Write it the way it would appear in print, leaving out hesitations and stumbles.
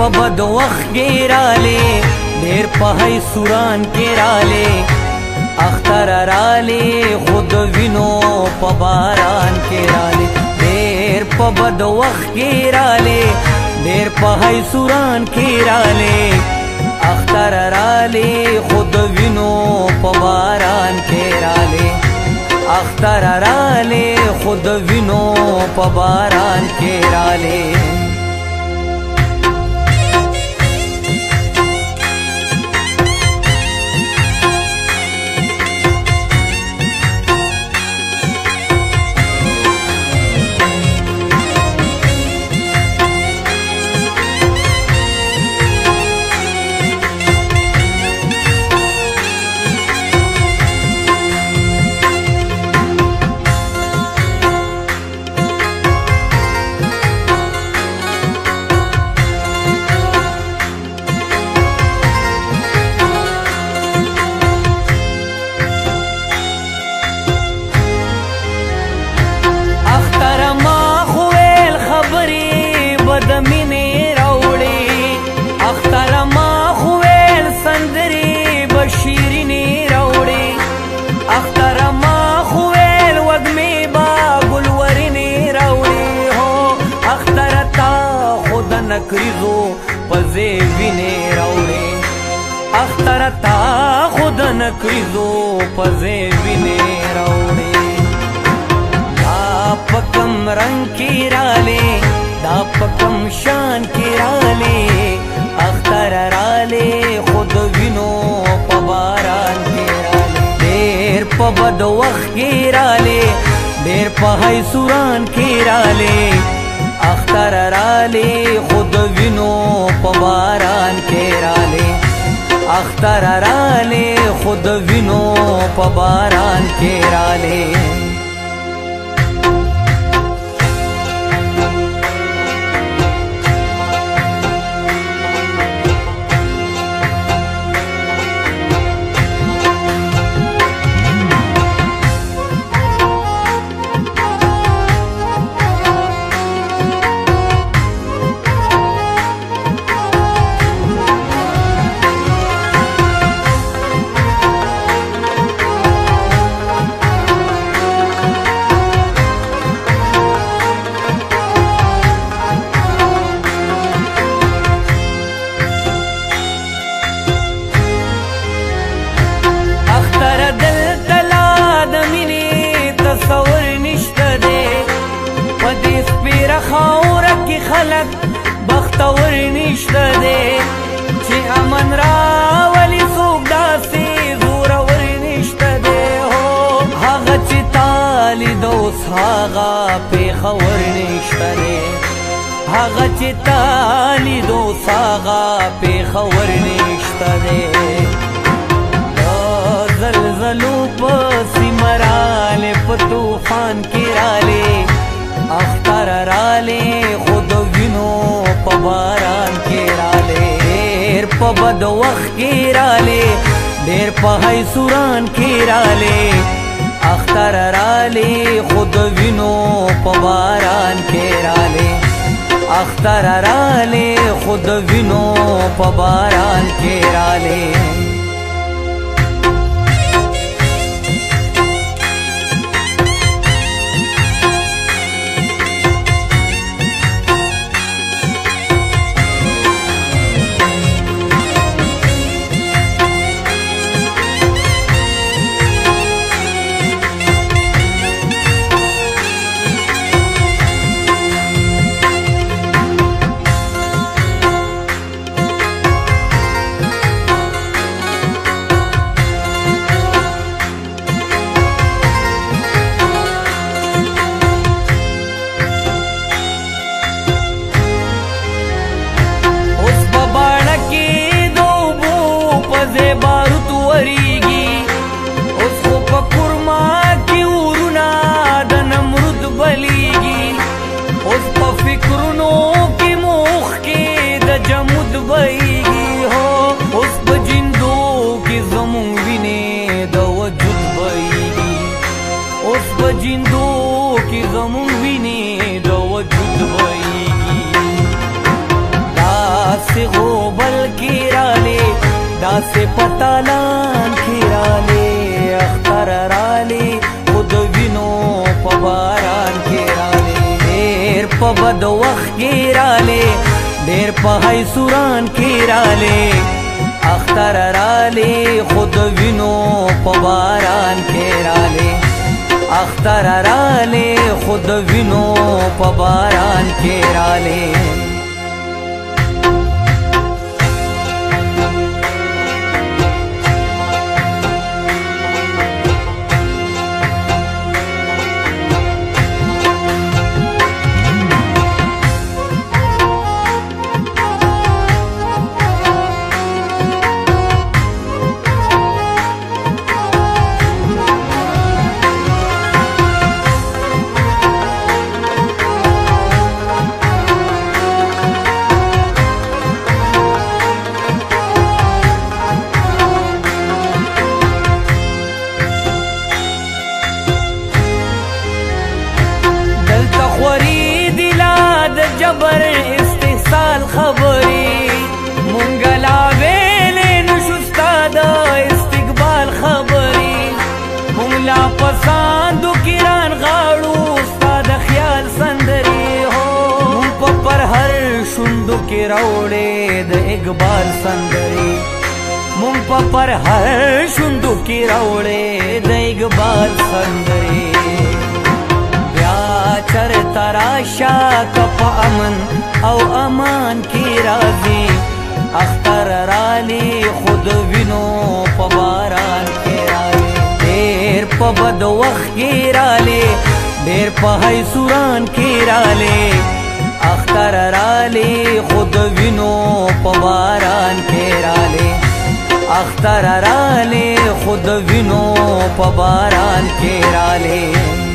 په بد وخت کې رالی ډېر په هی سوران کې رالی اختر رالی خود وینو په باران کې رالی ډېر په بد وخت کې رالی ډېر په هی سوران کې رالی اختر رالی خود وینو په باران کې رالی اختر رالی خود وینو په باران کې رالی نکریزو پزے وینے روڑے اختر تا خود نکریزو پزے وینے روڑے دا پکم رنگ کی رالے دا پکم شان کی رالے اختر رالے خود وینو پباران کی رالے دیر پا بد وقت کی رالے دیر پا ہی سوران کی رالے اختر رالی خود وینو په باران کې رالی اختر رالی خود وینو په باران کې رالی خلق بختور نشته دی چې امن راولي څوک داسې زورور نشته دی هو هغه چې تا لیده اوس هغه پېښور نشته دی هغه چې تا لیده اوس هغه پېښور نشته دی د زلزلو په سیمه رالې په طوفان کې رالې اختر رالی خود وینو په باران کې رالی ډېر په بد وخت کې رالی ډېر په هی سوران کې رالی اختر رالی خود وینو په باران کې رالی اختر رالی خود وینو په باران کې رالی جندو کی زمون ویني د وجود وایي داسې داسې پتالان کې رالې اختر رالې خود وینو په باران کې رالې ډېر په بد وخت کې رالې ډېر په حیسوران کې رالې اختر رالې خود وینو په باران کې رالې اختر رالې خود وینو په باران کې رالې جبر استحصال خبری مونگلا ویلے نشستا دا استقبال خبری مونگلا پساندو کران غاڑو استاد خیال سندری ہو مون پر ہر شندو کی روڑے دا اقبال سندری مون پر ہر شندو کی روڑے دا اقبال سندری چر تراشا کپ امن او امان کی رازی اختر رالی خود وینو پا باران کی رالی دیر پا بد وقت کی رالی دیر پا حیسوران کی رالی اختر رالی خود وینو پا باران کی رالی اختر رالی خود وینو پا باران کی رالی